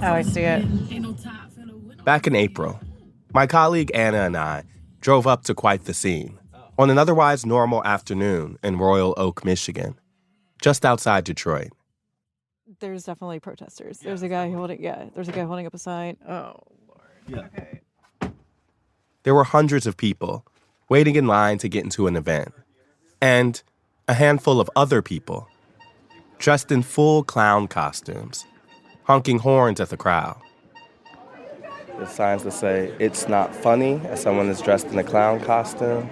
Oh, I see it. Back in April, my colleague Anna and I drove up to quite the scene on an otherwise normal afternoon in Royal Oak, Michigan, just outside Detroit. There's definitely protesters. There's a guy holding up a sign. Oh, Lord. Yeah. Okay. There were hundreds of people waiting in line to get into an event, and a handful of other people dressed in full clown costumes, honking horns at the crowd. There's signs that say, "It's not funny," as someone is dressed in a clown costume.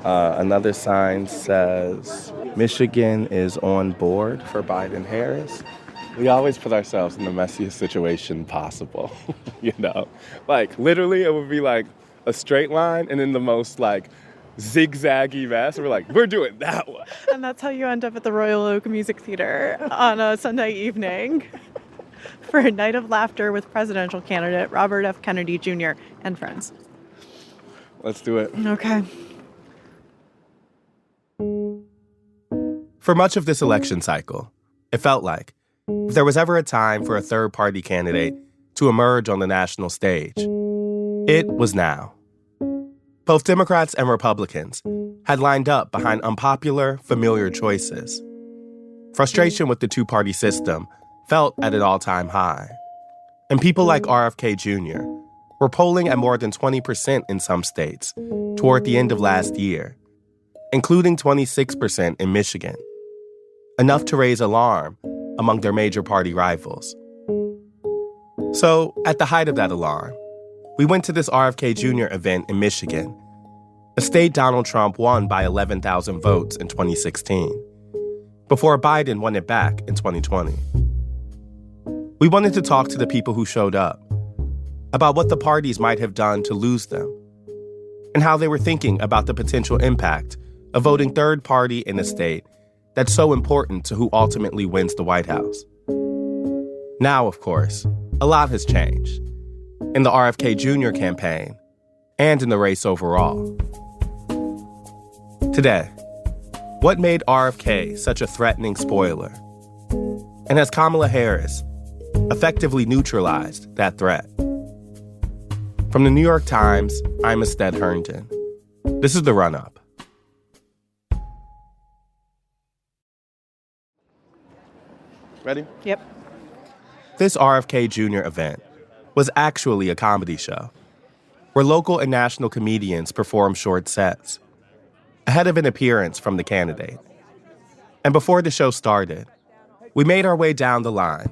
Another sign says, "Michigan is on board for Biden-Harris." We always put ourselves in the messiest situation possible, you know? Like, literally, it would be like a straight line and then the most, like, zigzaggy mess. We're like, we're doing that one. And that's how you end up at the Royal Oak Music Theater on a Sunday evening for a night of laughter with presidential candidate Robert F. Kennedy Jr. and friends. Let's do it. Okay. For much of this election cycle, it felt like if there was ever a time for a third-party candidate to emerge on the national stage, it was now. Both Democrats and Republicans had lined up behind unpopular, familiar choices. Frustration with the two-party system felt at an all-time high. And people like RFK Jr. were polling at more than 20% in some states toward the end of last year, including 26% in Michigan, enough to raise alarm among their major party rivals. So, at the height of that alarm, we went to this RFK Jr. event in Michigan, a state Donald Trump won by 11,000 votes in 2016, before Biden won it back in 2020. We wanted to talk to the people who showed up about what the parties might have done to lose them and how they were thinking about the potential impact of voting third party in a state that's so important to who ultimately wins the White House. Now, of course, a lot has changed in the RFK Jr. campaign and in the race overall. Today, what made RFK such a threatening spoiler? And has Kamala Harris effectively neutralized that threat? From the New York Times, I'm Ested Herndon. This is The Run-Up. Ready? Yep. This RFK Jr. event was actually a comedy show where local and national comedians performed short sets ahead of an appearance from the candidate. And before the show started, we made our way down the line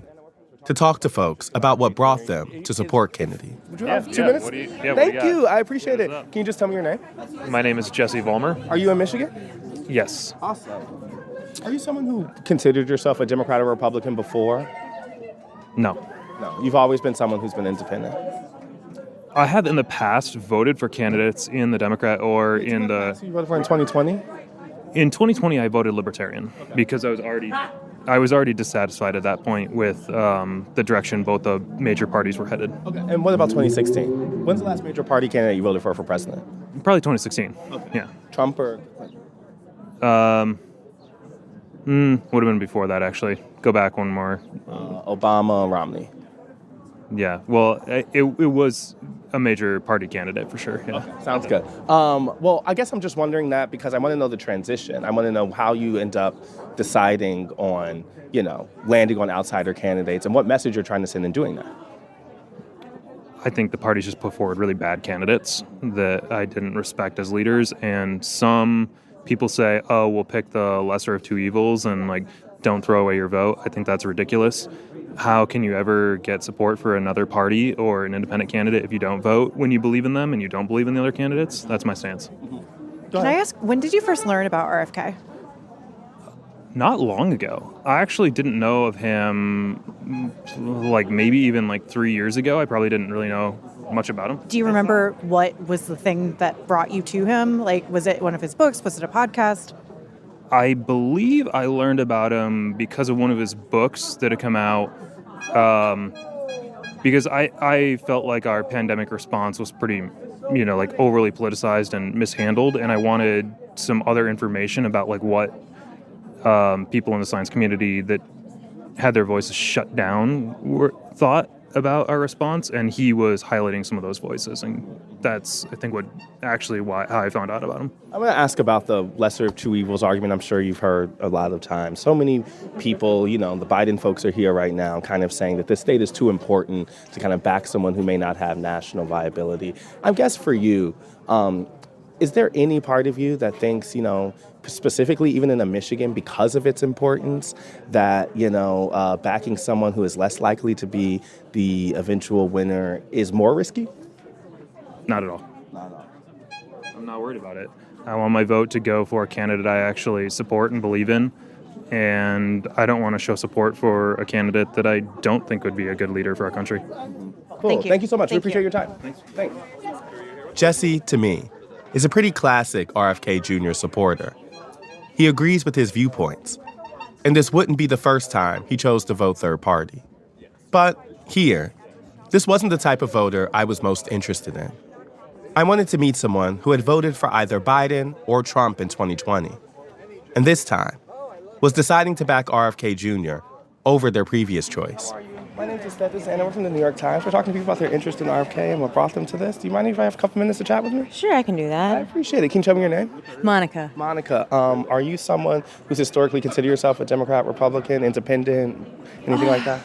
to talk to folks about what brought them to support Kennedy. Would you have 2 minutes? Thank you. I appreciate it. Can you just tell me your name? My name is Jesse Vollmer. Are you in Michigan? Yes. Awesome. Are you someone who considered yourself a Democrat or Republican before? No. No. You've always been someone who's been independent. I have in the past voted for candidates in the Democrat or in the... So you voted for in 2020? In 2020, I voted Libertarian because I was already dissatisfied at that point with the direction both the major parties were headed. Okay. And what about 2016? When's the last major party candidate you voted for president? Probably 2016. Okay. Yeah. Trump or Clinton? Would have been before that, actually. Go back one more. Obama, Romney. Yeah. Well, it was a major party candidate for sure. Yeah. Okay. Sounds good. Well, I guess I'm just wondering that because I want to know the transition. I want to know how you end up deciding on, landing on outsider candidates and what message you're trying to send in doing that. I think the parties just put forward really bad candidates that I didn't respect as leaders, and some people say, oh, we'll pick the lesser of two evils and don't throw away your vote. I think that's ridiculous. How can you ever get support for another party or an independent candidate if you don't vote when you believe in them and you don't believe in the other candidates? That's my stance. Can I ask, when did you first learn about RFK? Not long ago. I actually didn't know of him maybe even 3 years ago. I probably didn't really know much about him. Do you remember what was the thing that brought you to him? Was it one of his books? Was it a podcast? I believe I learned about him because of one of his books that had come out. Because I felt like our pandemic response was pretty, overly politicized and mishandled, and I wanted some other information about what people in the science community that had their voices shut down thought about our response, and he was highlighting some of those voices, and that's, I think, how I found out about him. I'm going to ask about the lesser of two evils argument. I'm sure you've heard a lot of times. So many people, the Biden folks are here right now kind of saying that this state is too important to kind of back someone who may not have national viability. I guess for you, is there any part of you that thinks, specifically even in Michigan, because of its importance, that, backing someone who is less likely to be the eventual winner is more risky? Not at all. I'm not worried about it. I want my vote to go for a candidate I actually support and believe in, and I don't want to show support for a candidate that I don't think would be a good leader for our country. Cool. Thank you so much. We appreciate your time. Thanks. Jesse, to me, is a pretty classic RFK Jr. supporter. He agrees with his viewpoints, and this wouldn't be the first time he chose to vote third party. But here, this wasn't the type of voter I was most interested in. I wanted to meet someone who had voted for either Biden or Trump in 2020, and this time was deciding to back RFK Jr. over their previous choice. My name is Stethis, and I'm from the New York Times. We're talking to people about their interest in RFK and what brought them to this. Do you mind if I have a couple minutes to chat with me? Sure, I can do I that. appreciate it. Can you tell me your name? Monica. Monica, are you someone who's historically considered yourself a Democrat, Republican, independent, anything like that?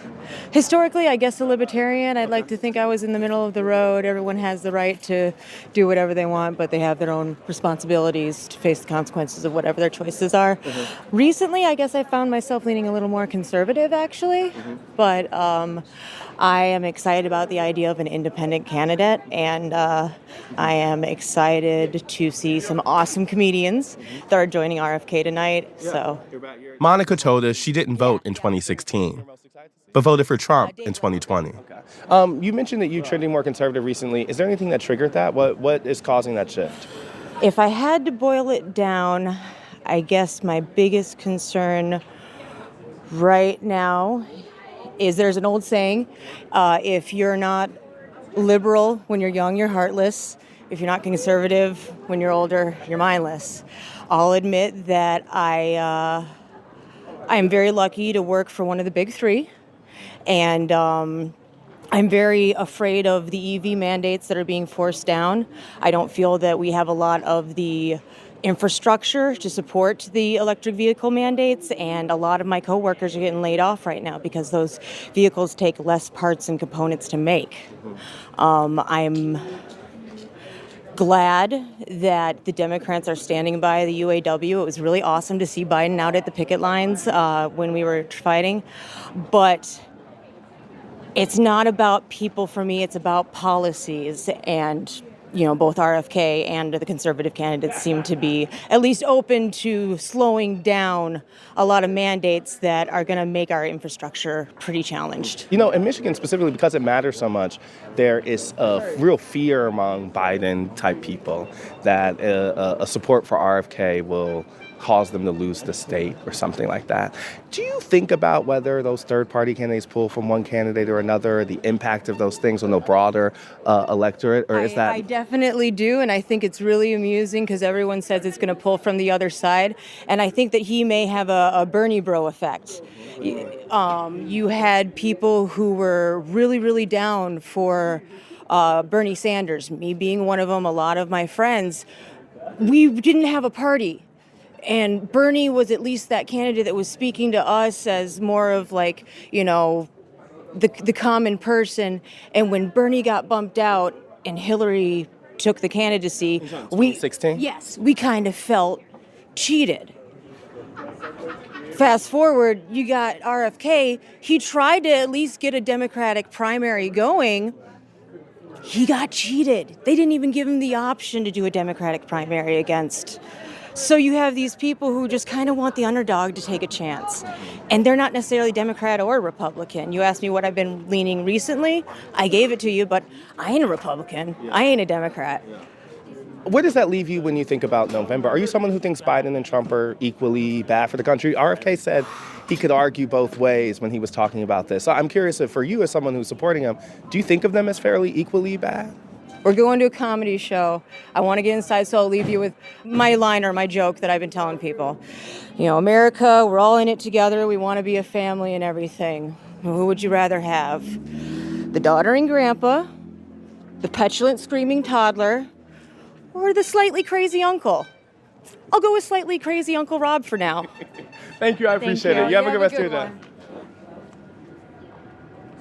Historically, I guess a libertarian. I'd like to think I was in the middle of the road. Everyone has the right to do whatever they want, but they have their own responsibilities to face the consequences of whatever their choices are. Mm-hmm. Recently, I guess I found myself leaning a little more conservative, actually. Mm-hmm. But I am excited about the idea of an independent candidate, and I am excited to see some awesome comedians that are joining RFK tonight. So, Monica told us she didn't vote in 2016, but voted for Trump in 2020. You mentioned that you're trending more conservative recently. Is there anything that triggered that? What is causing that shift? If I had to boil it down, I guess my biggest concern right now is there's an old saying, if you're not liberal when you're young, you're heartless. If you're not conservative when you're older, you're mindless. I'll admit that I am very lucky to work for one of the big three, and I'm very afraid of the EV mandates that are being forced down. I don't feel that we have a lot of the infrastructure to support the electric vehicle mandates, and a lot of my coworkers are getting laid off right now because those vehicles take less parts and components to make. I'm glad that the Democrats are standing by the UAW. It was really awesome to see Biden out at the picket lines when we were fighting, but it's not about people for me, it's about policies, and both RFK and the conservative candidates seem to be at least open to slowing down a lot of mandates that are going to make our infrastructure pretty challenged. In Michigan specifically, because it matters so much, there is a real fear among Biden-type people that a support for RFK will cause them to lose the state or something like that. Do you think about whether those third-party candidates pull from one candidate or another, the impact of those things on the broader electorate, or is that... I definitely do, and I think it's really amusing because everyone says it's going to pull from the other side, and I think that he may have a Bernie bro effect. You had people who were really, really down for Bernie Sanders, me being one of them, a lot of my friends. We didn't have a party. And Bernie was at least that candidate that was speaking to us as more of like, the common person. And when Bernie got bumped out and Hillary took the candidacy, 2016? Yes, we kind of felt cheated. Fast forward, you got RFK. He tried to at least get a Democratic primary going. He got cheated. They didn't even give him the option to do a Democratic primary against. So you have these people who just kind of want the underdog to take a chance. And they're not necessarily Democrat or Republican. You asked me what I've been leaning recently. I gave it to you, but I ain't a Republican. Yeah. I ain't a Democrat. Yeah. Where does that leave you when you think about November? Are you someone who thinks Biden and Trump are equally bad for the country? RFK said he could argue both ways when he was talking about this. So I'm curious if for you as someone who's supporting him, do you think of them as fairly equally bad? We're going to a comedy show. I want to get inside, so I'll leave you with my line or my joke that I've been telling people. You know, America, we're all in it together. We want to be a family and everything. Who would you rather have? The doddering grandpa, the petulant screaming toddler, or the slightly crazy uncle? I'll go with slightly crazy Uncle Rob for now. Thank you, I appreciate it. You have a good rest of your day. one.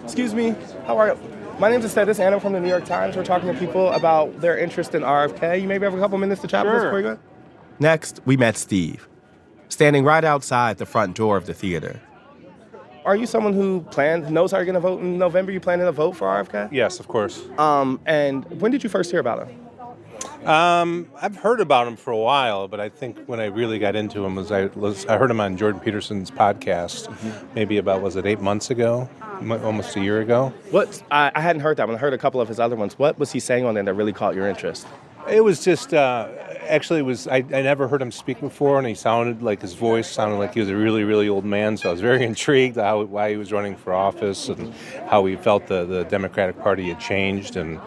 Excuse me, how are you? My name's Aesthetis, and I'm from the New York Times. We're talking to people about their interest in RFK. You maybe have a couple minutes to chat with us before you go? Next, we met Steve, standing right outside the front door of the theater. Are you someone who knows how you're going to vote in November? You planning to vote for RFK? Yes, of course. And when did you first hear about him? I've heard about him for a while, but I think when I really got into him I heard him on Jordan Peterson's podcast, maybe about, was it 8 months ago? Almost a year ago. I hadn't heard that one. I heard a couple of his other ones. What was he saying on there that really caught your interest? It was just, I never heard him speak before, and his voice sounded like he was a really, really old man, so I was very intrigued why he was running for office and how he felt the Democratic Party had changed, and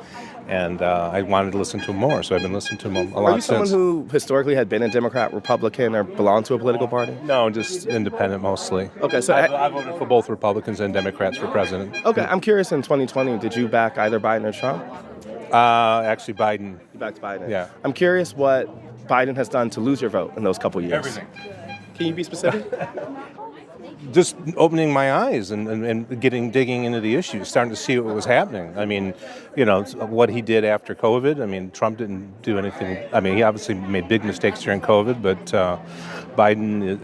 I wanted to listen to him more, so I've been listening to him a lot since. Are you someone who historically had been a Democrat, Republican, or belonged to a political party? No, just independent mostly. Okay, so I voted for both Republicans and Democrats for president. Okay, I'm curious, in 2020, did you back either Biden or Trump? Actually, Biden. You backed Biden? Yeah. I'm curious what Biden has done to lose your vote in those couple years. Everything. Can you be specific? Just opening my eyes and digging into the issues, starting to see what was happening. I mean, what he did after COVID. I mean, Trump didn't do anything. I mean, he obviously made big mistakes during COVID, but Biden,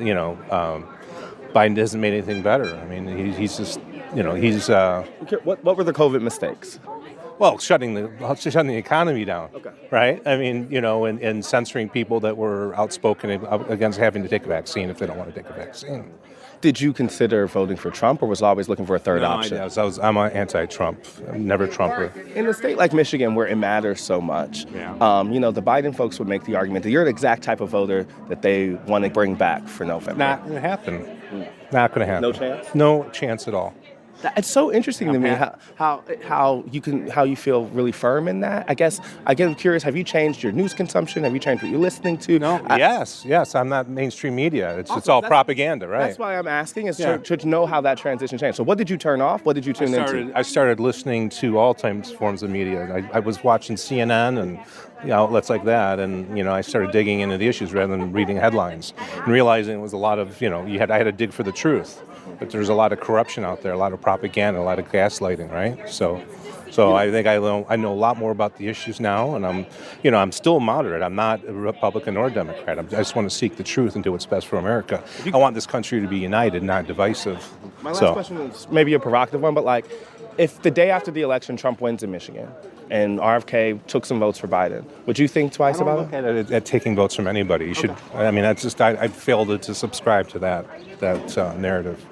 Biden hasn't made anything better. I mean, he's just, What were the COVID mistakes? Well, shutting the economy down, Okay. Right? I mean, and censoring people that were outspoken against having to take a vaccine if they don't want to take a vaccine. Did you consider voting for Trump, or was always looking for a third option? I'm an anti-Trump. I'm never Trumper. In a state like Michigan, where it matters so much, the Biden folks would make the argument that you're the exact type of voter that they want to bring back for November. Not going to happen. Not going to happen. No chance? No chance at all. It's so interesting to me how you feel really firm in that. I guess I'm curious. Have you changed your news consumption? Have you changed what you're listening to? No. Yes. I'm not mainstream media. It's all propaganda, right? That's why I'm asking is to know how that transition changed. So what did you turn off? What did you tune into? I started listening to all types forms of media. I was watching CNN and outlets like that, and I started digging into the issues rather than reading headlines and realizing it was a lot of I had to dig for the truth. But there's a lot of corruption out there, a lot of propaganda, a lot of gaslighting, right? So I think I know a lot more about the issues now, and I'm still moderate. I'm not a Republican or a Democrat. I just want to seek the truth and do what's best for America. I want this country to be united, not divisive. My last question is maybe a provocative one, but if the day after the election Trump wins in Michigan and RFK took some votes for Biden, would you think twice about it? At taking votes from anybody. You should. I mean, that's just I failed to subscribe to that narrative.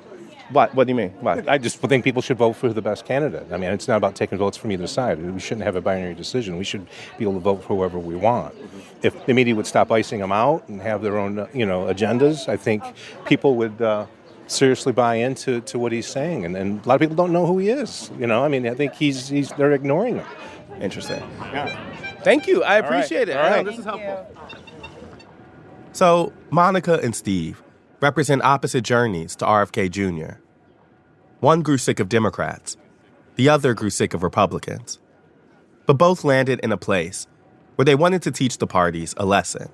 What do you mean? Why? I just think people should vote for the best candidate. I mean, it's not about taking votes from either side. We shouldn't have a binary decision. We should be able to vote for whoever we want. If the media would stop icing them out and have their own, agendas, I think people would seriously buy into what he's saying. And a lot of people don't know who he is. I think they're ignoring him. Interesting. Yeah. Thank you. I appreciate it. All right. This is helpful. So Monica and Steve represent opposite journeys to RFK Jr. One grew sick of Democrats. The other grew sick of Republicans. But both landed in a place where they wanted to teach the parties a lesson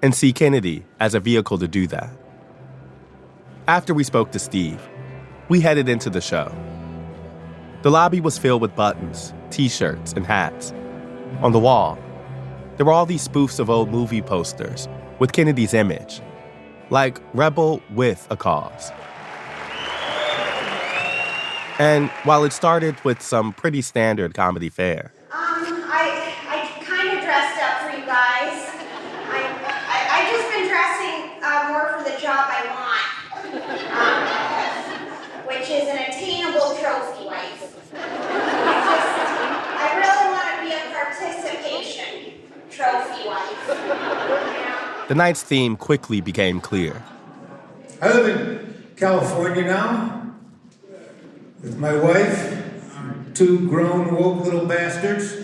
and see Kennedy as a vehicle to do that. After we spoke to Steve, we headed into the show. The lobby was filled with buttons, T-shirts, and hats. On the wall, there were all these spoofs of old movie posters with Kennedy's image, like Rebel with a Cause. And while it started with some pretty standard comedy fare, I kind of dressed up for you guys. I just been dressing more for the job I want, which is an attainable trophy wife. I really want to be a participation trophy wife. the night's theme quickly became clear. I live in California now with my wife, two grown woke little bastards.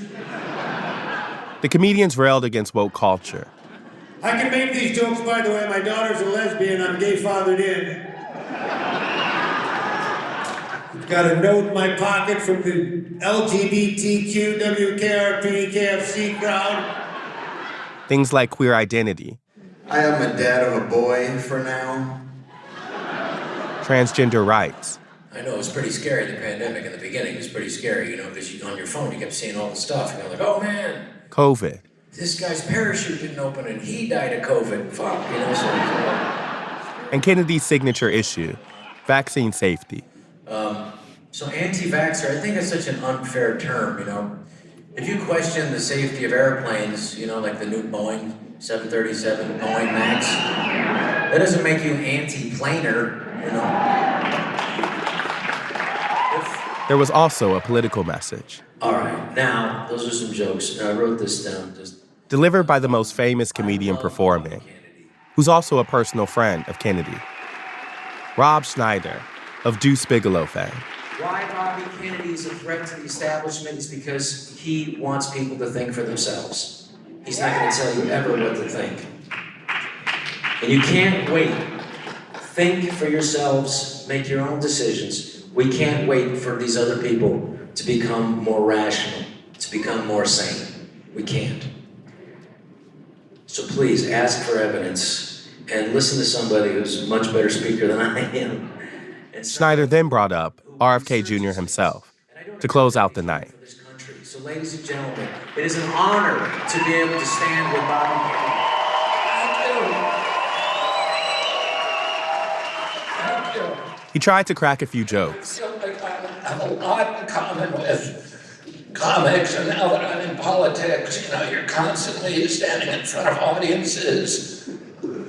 The comedians railed against woke culture. I can make these jokes, by the way. My daughter's a lesbian. I'm gay fathered in. Got a note in my pocket from the LGBTQ, WKRP, KFC crowd. Things like queer identity. I am a dad of a boy for now. Transgender rights. I know it was pretty scary, the pandemic in the beginning. It was pretty scary, because on your phone you kept seeing all the stuff. And you're like, oh man. COVID. This guy's parachute didn't open and he died of COVID. Fuck, And Kennedy's signature issue, vaccine safety. So anti-vaxxer, I think that's such an unfair term, If you question the safety of airplanes, like the new Boeing 737, Boeing Max, that doesn't make you anti-planer, There was also a political message. All right, now, those are some jokes. I wrote this down. Delivered by the most famous comedian performing, who's also a personal friend of Kennedy. Rob Schneider of Deuce Bigalow fame. Why Bobby Kennedy is a threat to the establishment is because he wants people to think for themselves. He's not going to tell you ever what to think. And you can't wait. Think for yourselves, make your own decisions. We can't wait for these other people to become more rational, to become more sane. We can't. So please ask for evidence and listen to somebody who's a much better speaker than I am. Schneider then brought up RFK Jr. himself to close out the night. So ladies and gentlemen, it is an honor to be able to stand with Bobby Kennedy. Thank you. He tried to crack a few jokes. I feel like I have a lot in common with comics, and now that I'm in politics, you're constantly standing in front of audiences and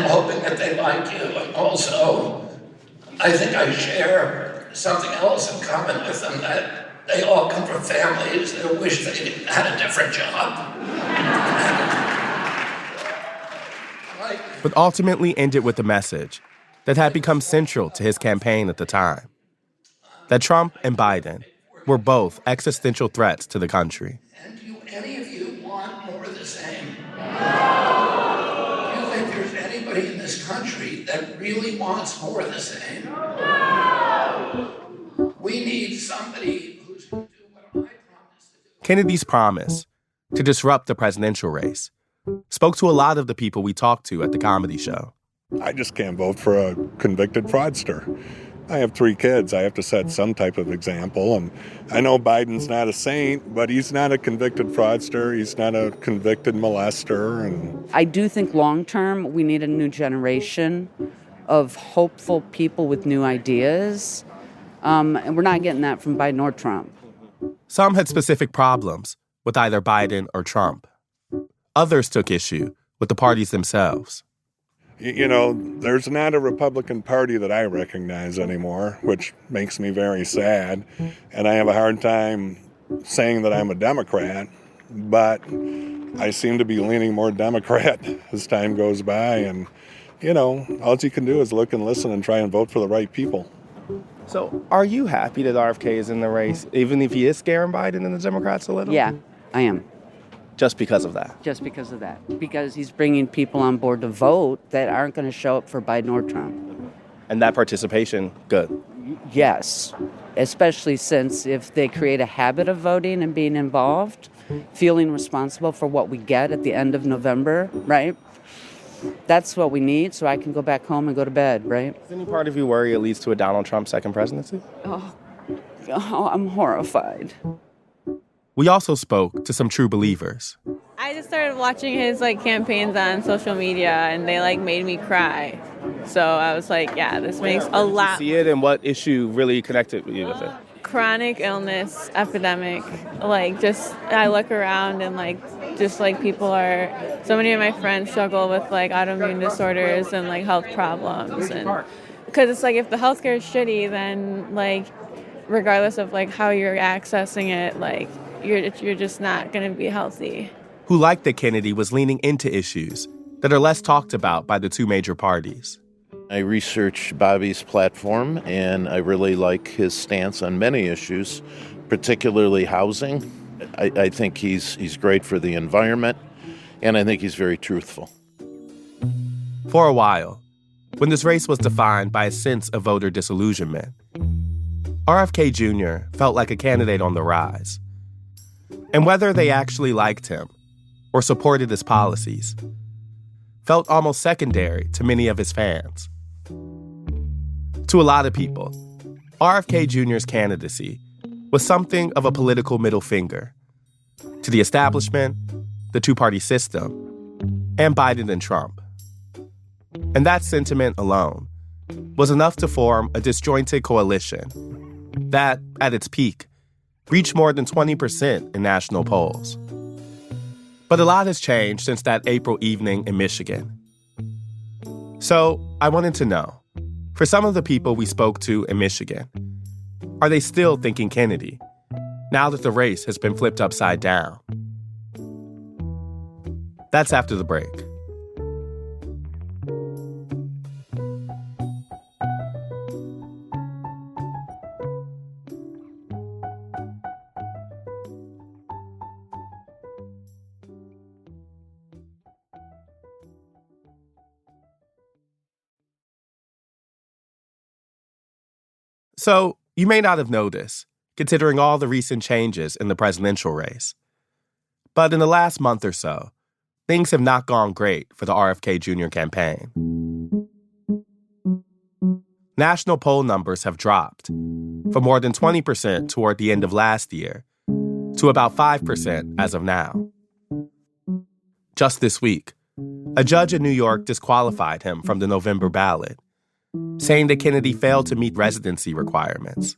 hoping that they like you. And also, I think I share something else in common with them, that they all come from families that wish they had a different job. But ultimately ended with a message that had become central to his campaign at the time. That Trump and Biden were both existential threats to the country. And do any of you want more of the same? Do you think there's anybody in this country that really wants more of the same? We need somebody who's going to do what I promised to do. Kennedy's promise to disrupt the presidential race spoke to a lot of the people we talked to at the comedy show. I just can't vote for a convicted fraudster. I have 3 kids. I have to set some type of example. And I know Biden's not a saint, but he's not a convicted fraudster. He's not a convicted molester. And I do think long term we need a new generation of hopeful people with new ideas. And we're not getting that from Biden or Trump. Some had specific problems with either Biden or Trump. Others took issue with the parties themselves. There's not a Republican Party that I recognize anymore, which makes me very sad. And I have a hard time saying that I'm a Democrat, but I seem to be leaning more Democrat as time goes by. And, all you can do is look and listen and try and vote for the right people. So are you happy that RFK is in the race, even if he is scaring Biden and the Democrats a little? Yeah, I am. Just because of that? Just because of that. Because he's bringing people on board to vote that aren't going to show up for Biden or Trump. And that participation, good? Yes. Especially since if they create a habit of voting and being involved, feeling responsible for what we get at the end of November, right? That's what we need so I can go back home and go to bed, right? Does any part of you worry it leads to a Donald Trump second presidency? Oh, I'm horrified. We also spoke to some true believers. I just started watching his campaigns on social media, and they made me cry. So I was like, yeah, this makes a lot. Did you see it, and what issue really connected with you with it? Chronic illness epidemic. I look around and people are. So many of my friends struggle with autoimmune disorders and health problems, and because it's if the healthcare is shitty, then regardless of how you're accessing it, you're just not going to be healthy. Who liked that Kennedy was leaning into issues that are less talked about by the two major parties. I researched Bobby's platform, and I really like his stance on many issues, particularly housing. I think he's great for the environment, and I think he's very truthful. For a while, when this race was defined by a sense of voter disillusionment, RFK Jr. felt like a candidate on the rise. And whether they actually liked him or supported his policies felt almost secondary to many of his fans. To a lot of people, RFK Jr.'s candidacy was something of a political middle finger to the establishment, the two-party system, and Biden and Trump. And that sentiment alone was enough to form a disjointed coalition that, at its peak, reached more than 20% in national polls. But a lot has changed since that April evening in Michigan. So I wanted to know, for some of the people we spoke to in Michigan, are they still thinking Kennedy, now that the race has been flipped upside down? That's after the break. So, you may not have noticed, considering all the recent changes in the presidential race. But in the last month or so, things have not gone great for the RFK Jr. campaign. National poll numbers have dropped from more than 20% toward the end of last year to about 5% as of now. Just this week, a judge in New York disqualified him from the November ballot, saying that Kennedy failed to meet residency requirements.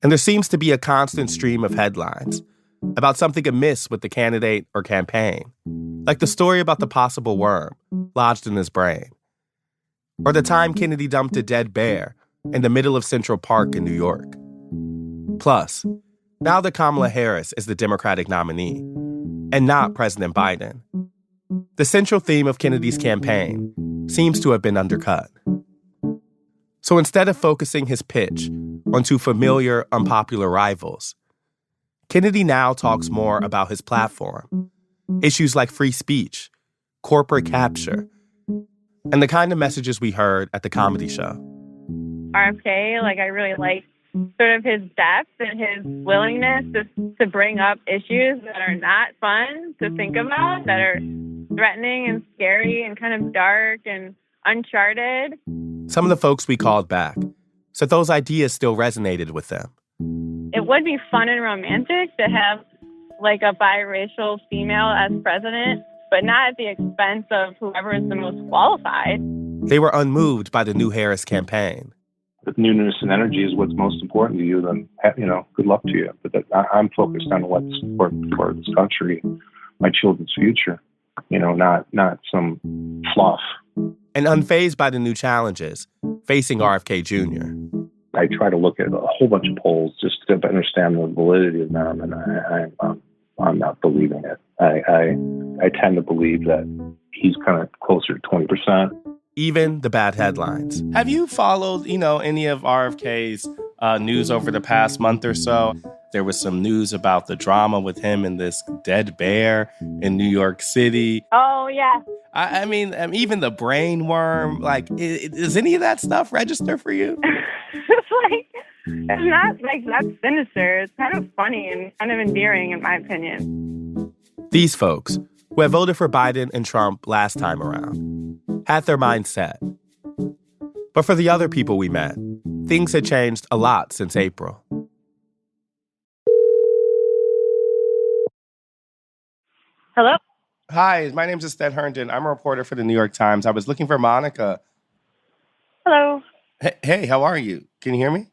And there seems to be a constant stream of headlines about something amiss with the candidate or campaign, like the story about the possible worm lodged in his brain, or the time Kennedy dumped a dead bear in the middle of Central Park in New York. Plus, now that Kamala Harris is the Democratic nominee, and not President Biden, the central theme of Kennedy's campaign seems to have been undercut. So instead of focusing his pitch on two familiar, unpopular rivals, Kennedy now talks more about his platform, issues like free speech, corporate capture, and the kind of messages we heard at the comedy show. RFK, I really like sort of his depth and his willingness to bring up issues that are not fun to think about, that are threatening and scary and kind of dark and uncharted. Some of the folks we called back said those ideas still resonated with them. It would be fun and romantic to have a biracial female as president, but not at the expense of whoever is the most qualified. They were unmoved by the new Harris campaign. If newness and energy is what's most important to you, then, good luck to you. But I'm focused on what's important for this country, my children's future, not some fluff. And unfazed by the new challenges facing RFK Jr. I try to look at a whole bunch of polls just to understand the validity of them, and I'm not believing it. I tend to believe that he's kind of closer to 20%. Even the bad headlines. Have you followed, any of RFK's news over the past month or so? There was some news about the drama with him and this dead bear in New York City. Oh, yeah. I mean, even the brain worm, does any of that stuff register for you? It's not that sinister. It's kind of funny and kind of endearing, in my opinion. These folks, who have voted for Biden and Trump last time around, had their minds set. But for the other people we met, things had changed a lot since April. Hello? Hi, my name's Ested Herndon. I'm a reporter for the New York Times. I was looking for Monica. Hello. Hey, how are you? Can you hear me?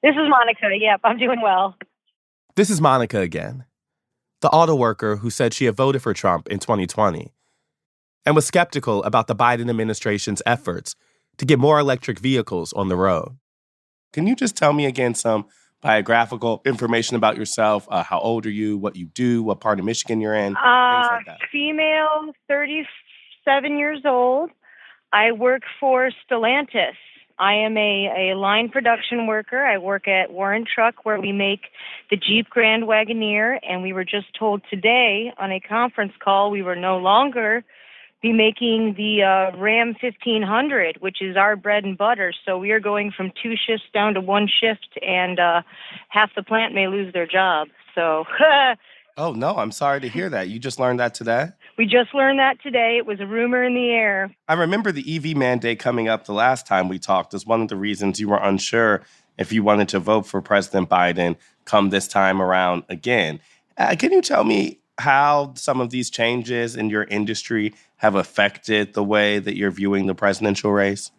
This is Monica. Yep, I'm doing well. This is Monica again, the auto worker who said she had voted for Trump in 2020 and was skeptical about the Biden administration's efforts to get more electric vehicles on the road. Can you just tell me again some biographical information about yourself? How old are you? What you do? What part of Michigan you're in? Things like that. Female, 37 years old. I work for Stellantis. I am a line production worker. I work at Warren Truck, where we make the Jeep Grand Wagoneer, and we were just told today on a conference call we will no longer be making the Ram 1500, which is our bread and butter. So we are going from 2 shifts down to 1 shift, and half the plant may lose their job. So Oh, no, I'm sorry to hear that. You just learned that today? we just learned that today. It was a rumor in the air. I remember the EV mandate coming up the last time we talked as one of the reasons you were unsure if you wanted to vote for President Biden come this time around again. Can you tell me how some of these changes in your industry have affected the way that you're viewing the presidential race?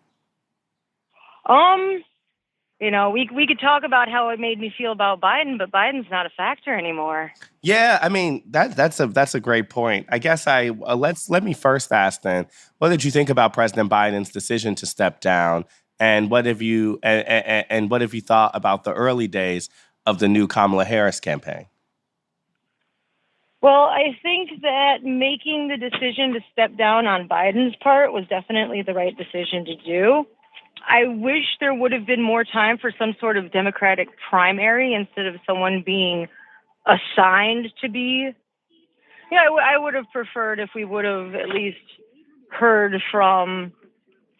We could talk about how it made me feel about Biden, but Biden's not a factor anymore. Yeah, I mean that's a great point. I guess let me first ask then, what did you think about President Biden's decision to step down, and what have you and what have you thought about the early days of the new Kamala Harris campaign? Well, I think that making the decision to step down on Biden's part was definitely the right decision to do. I wish there would have been more time for some sort of Democratic primary instead of someone being assigned to be. Yeah, I would have preferred if we would have at least heard from,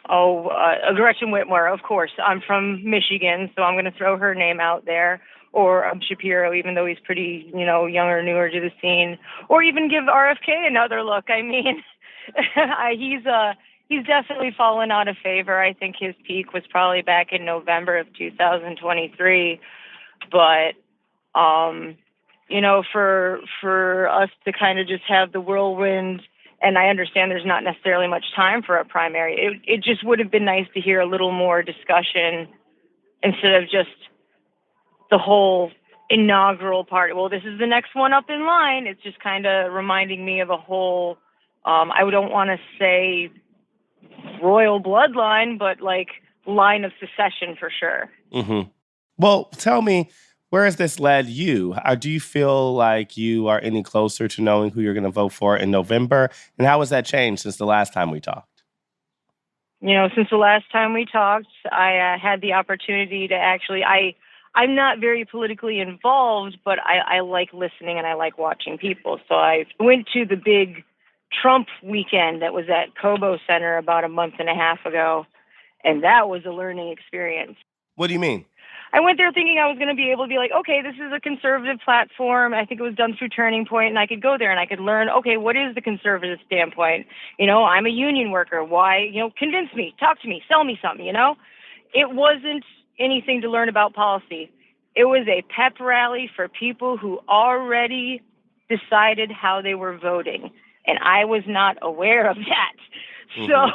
Gretchen Whitmer, of course. I'm from Michigan, so I'm going to throw her name out there. Or Shapiro, even though he's pretty, younger, newer to the scene. Or even give RFK another look. I mean, he's definitely fallen out of favor. I think his peak was probably back in November of 2023. But, for us to kind of just have the whirlwind, and I understand there's not necessarily much time for a primary, it just would have been nice to hear a little more discussion instead of just the whole inaugural part. Well, this is the next one up in line. It's just kind of reminding me of a whole, I don't want to say royal bloodline, but like line of succession for sure. Mm-hmm. Well, tell me, where has this led you? Do you feel like you are any closer to knowing who you're going to vote for in November? And how has that changed since the last time we talked? Since the last time we talked, I had the opportunity to actually, I'm not very politically involved, but I like listening and I like watching people. So I went to the big Trump weekend that was at Cobo Center about a month and a half ago, and that was a learning experience. What do you mean? I went there thinking I was going to be able to be like, okay, this is a conservative platform. I think it was done through Turning Point, and I could go there and I could learn, okay, what is the conservative standpoint? I'm a union worker. Why? Convince me, talk to me, sell me something, It wasn't anything to learn about policy. It was a pep rally for people who already decided how they were voting. And I was not aware of that. Mm-hmm. So,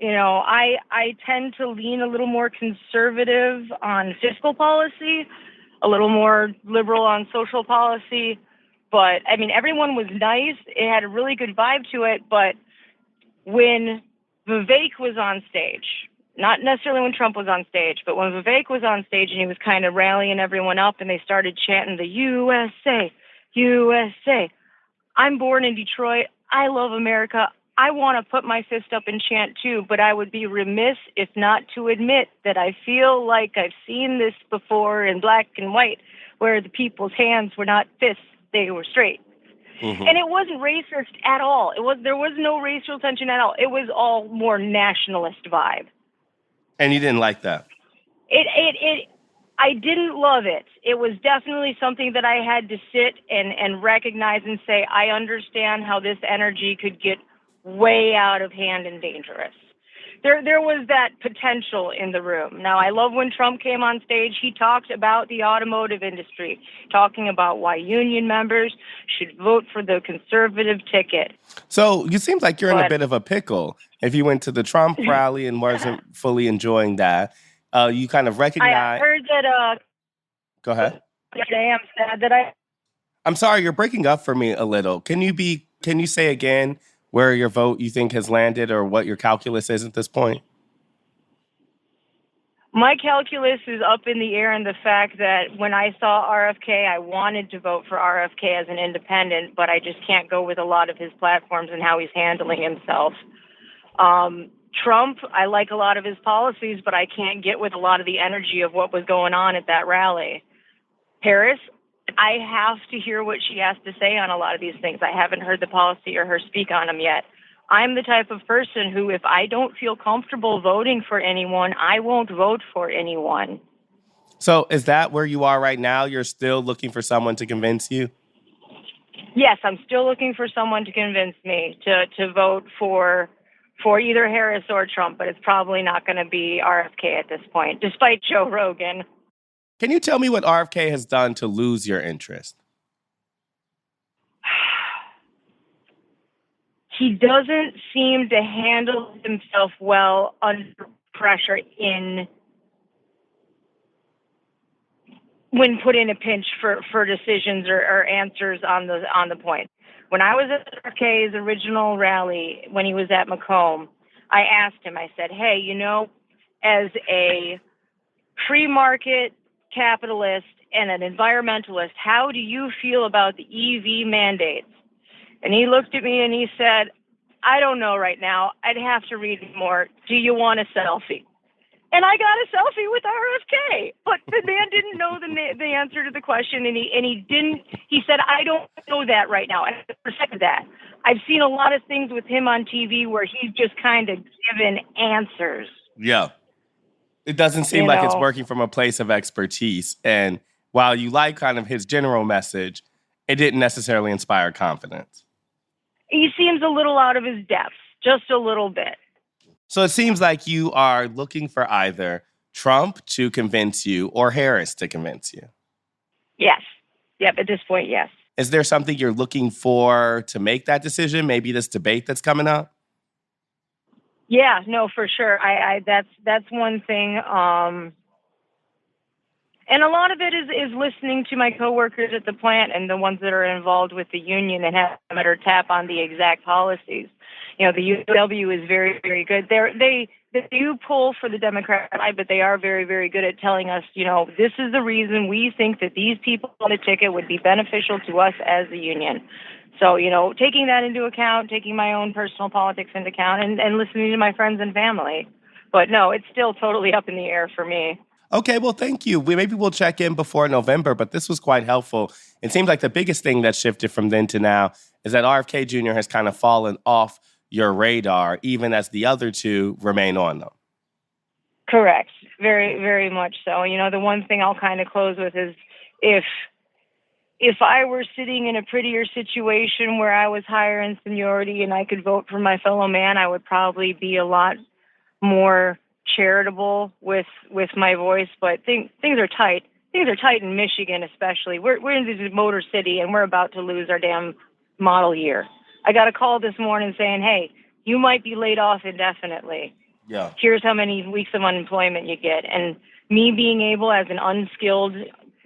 I tend to lean a little more conservative on fiscal policy, a little more liberal on social policy. But, everyone was nice. It had a really good vibe to it. But when Vivek was on stage, not necessarily when Trump was on stage, but when Vivek was on stage and he was kind of rallying everyone up and they started chanting the USA, USA. I'm born in Detroit. I love America. I want to put my fist up and chant too, but I would be remiss if not to admit that I feel like I've seen this before in black and white, where the people's hands were not fists, they were straight. Mm-hmm. And it wasn't racist at all. There was no racial tension at all. It was all more nationalist vibe. And you didn't like that? I didn't love it. It was definitely something that I had to sit and recognize and say, I understand how this energy could get way out of hand and dangerous. There was that potential in the room. Now, I love when Trump came on stage, he talked about the automotive industry, talking about why union members should vote for the conservative ticket. So you seem like you're in a bit of a pickle. If you went to the Trump rally and wasn't fully enjoying that, you kind of recognize... I heard that... Go ahead. I am sad that I'm sorry, you're breaking up for me a little. Can you say again where your vote you think has landed or what your calculus is at this point? My calculus is up in the air in the fact that when I saw RFK, I wanted to vote for RFK as an independent, but I just can't go with a lot of his platforms and how he's handling himself. Trump, I like a lot of his policies, but I can't get with a lot of the energy of what was going on at that rally. Harris, I have to hear what she has to say on a lot of these things. I haven't heard the policy or her speak on them yet. I'm the type of person who, if I don't feel comfortable voting for anyone, I won't vote for anyone. So is that where you are right now? You're still looking for someone to convince you? Yes, I'm still looking for someone to convince me to vote for either Harris or Trump, but it's probably not going to be RFK at this point, despite Joe Rogan. Can you tell me what RFK has done to lose your interest? He doesn't seem to handle himself well under pressure when put in a pinch for decisions or answers on the point. When I was at RFK's original rally, when he was at Macomb, I asked him, I said, hey, as a free market capitalist and an environmentalist, how do you feel about the EV mandates? And he looked at me and he said, I don't know right now. I'd have to read more. Do you want a selfie? And I got a selfie with RFK, but the man didn't know the answer to the question, and he said, I don't know that right now. And I respect that. I've seen a lot of things with him on TV where he's just kind of given answers. Yeah. It doesn't seem like it's working from a place of expertise. And while you like kind of his general message, it didn't necessarily inspire confidence. He seems a little out of his depth, just a little bit. So it seems like you are looking for either Trump to convince you or Harris to convince you. Yes. Yep, at this point, yes. Is there something you're looking for to make that decision? Maybe this debate that's coming up? Yeah, no, for sure. That's one thing. And a lot of it is listening to my coworkers at the plant and the ones that are involved with the union and have them or tap on the exact policies. The UW is very, very good. They do pull for the Democrat side, but they are very, very good at telling us, this is the reason we think that these people on the ticket would be beneficial to us as the union. So, taking that into account, taking my own personal politics into account, and listening to my friends and family. But no, it's still totally up in the air for me. Okay, well, thank you. Maybe we'll check in before November, but this was quite helpful. It seems like the biggest thing that shifted from then to now is that RFK Jr. has kind of fallen off your radar, even as the other two remain on them. Correct. Very, very much so. The one thing I'll kind of close with is if I were sitting in a prettier situation where I was higher in seniority and I could vote for my fellow man, I would probably be a lot more charitable with my voice. But things are tight. Things are tight in Michigan, especially. We're in the Motor City, and we're about to lose our damn model year. I got a call this morning saying, hey, you might be laid off indefinitely. Yeah. Here's how many weeks of unemployment you get. And me being able, as an unskilled,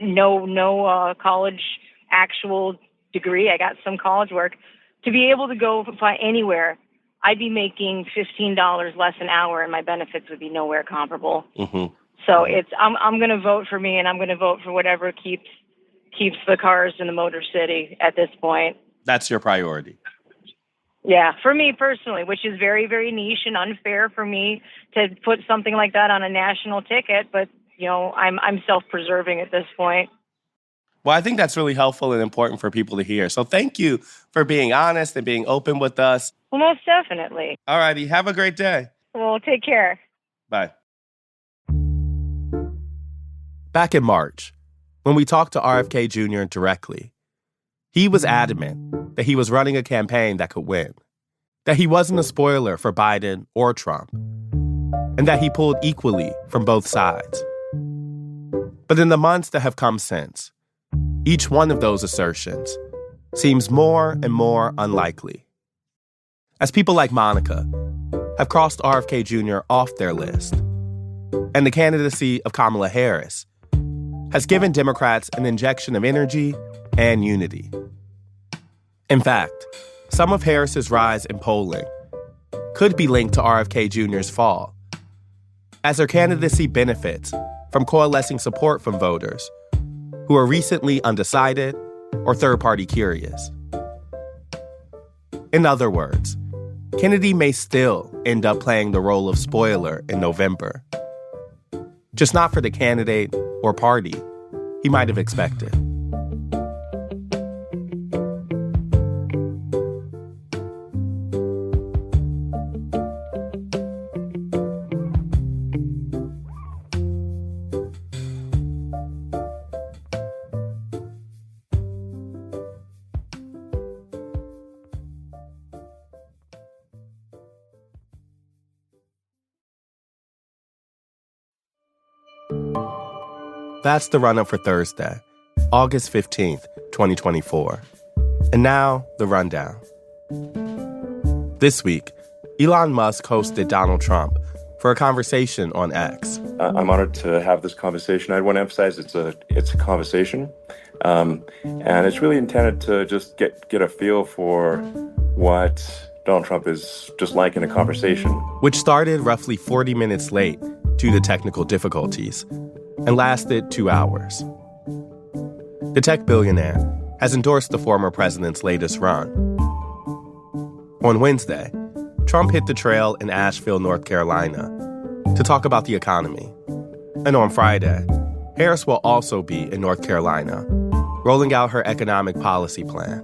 no college actual degree, I got some college work, to be able to go fly anywhere, I'd be making $15 less an hour, and my benefits would be nowhere comparable. Mm-hmm. So I'm going to vote for me, and I'm going to vote for whatever keeps the cars in the Motor City at this point. That's your priority. Yeah, for me personally, which is very, very niche and unfair for me to put something like that on a national ticket. But, I'm self-preserving at this point. Well, I think that's really helpful and important for people to hear. So thank you for being honest and being open with us. Well, most definitely. All righty. Have a great day. Well, take care. Bye. Back in March, when we talked to RFK Jr. directly, he was adamant that he was running a campaign that could win, that he wasn't a spoiler for Biden or Trump, and that he pulled equally from both sides. But in the months that have come since, each one of those assertions seems more and more unlikely. As people like Monica have crossed RFK Jr. off their list, and the candidacy of Kamala Harris has given Democrats an injection of energy and unity. In fact, some of Harris's rise in polling could be linked to RFK Jr.'s fall, as her candidacy benefits from coalescing support from voters who are recently undecided or third-party curious. In other words, Kennedy may still end up playing the role of spoiler in November. Just not for the candidate or party he might have expected. That's the run-up for Thursday, August 15th, 2024. And now, the rundown. This week, Elon Musk hosted Donald Trump for a conversation on X. I'm honored to have this conversation. I want to emphasize it's a conversation, and it's really intended to just get a feel for what Donald Trump is just like in a conversation. Which started roughly 40 minutes late due to technical difficulties and lasted 2 hours. The tech billionaire has endorsed the former president's latest run. On Wednesday, Trump hit the trail in Asheville, North Carolina, to talk about the economy. And on Friday, Harris will also be in North Carolina, rolling out her economic policy plan.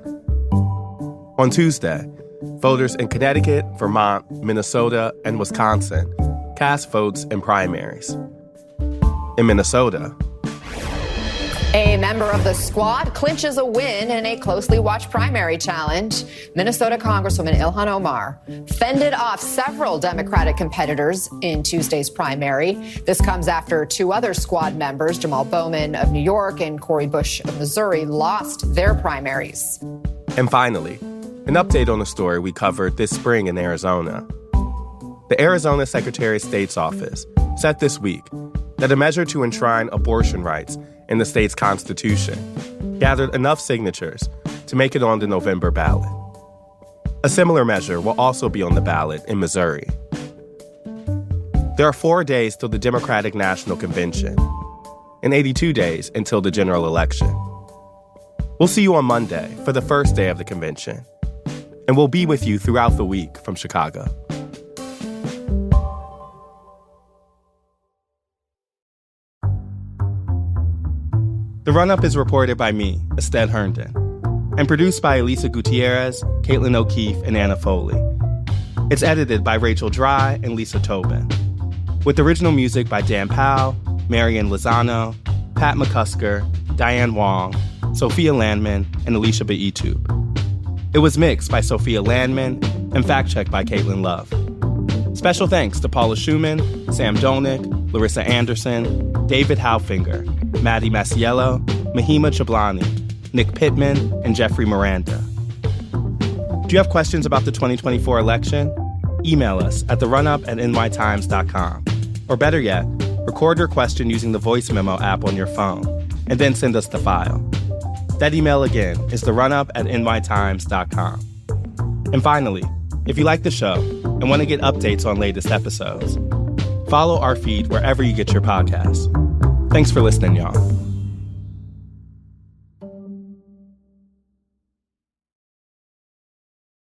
On Tuesday, voters in Connecticut, Vermont, Minnesota, and Wisconsin cast votes in primaries. In Minnesota, a member of the squad clinches a win in a closely watched primary challenge. Minnesota Congresswoman Ilhan Omar fended off several Democratic competitors in Tuesday's primary. This comes after two other squad members, Jamal Bowman of New York and Cori Bush of Missouri, lost their primaries. And finally, an update on a story we covered this spring in Arizona. The Arizona Secretary of State's office said this week that a measure to enshrine abortion rights in the state's constitution gathered enough signatures to make it on the November ballot. A similar measure will also be on the ballot in Missouri. There are 4 days till the Democratic National Convention and 82 days until the general election. We'll see you on Monday for the first day of the convention, and we'll be with you throughout the week from Chicago. The Run-Up is reported by me, Ested Herndon, and produced by Elisa Gutierrez, Caitlin O'Keefe, and Anna Foley. It's edited by Rachel Dry and Lisa Tobin, with original music by Dan Powell, Marian Lozano, Pat McCusker, Diane Wong, Sophia Landman, and Alicia Baitub. It was mixed by Sophia Landman and fact-checked by Caitlin Love. Special thanks to Paula Schumann, Sam Dolnick, Larissa Anderson, David Haufinger, Maddie Masiello, Mahima Chablani, Nick Pittman, and Jeffrey Miranda. Do you have questions about the 2024 election? Email us at therunup@nytimes.com. Or better yet, record your question using the voice memo app on your phone, and then send us the file. That email again is therunup@nytimes.com. And finally, if you like the show and want to get updates on latest episodes, follow our feed wherever you get your podcasts. Thanks for listening, y'all.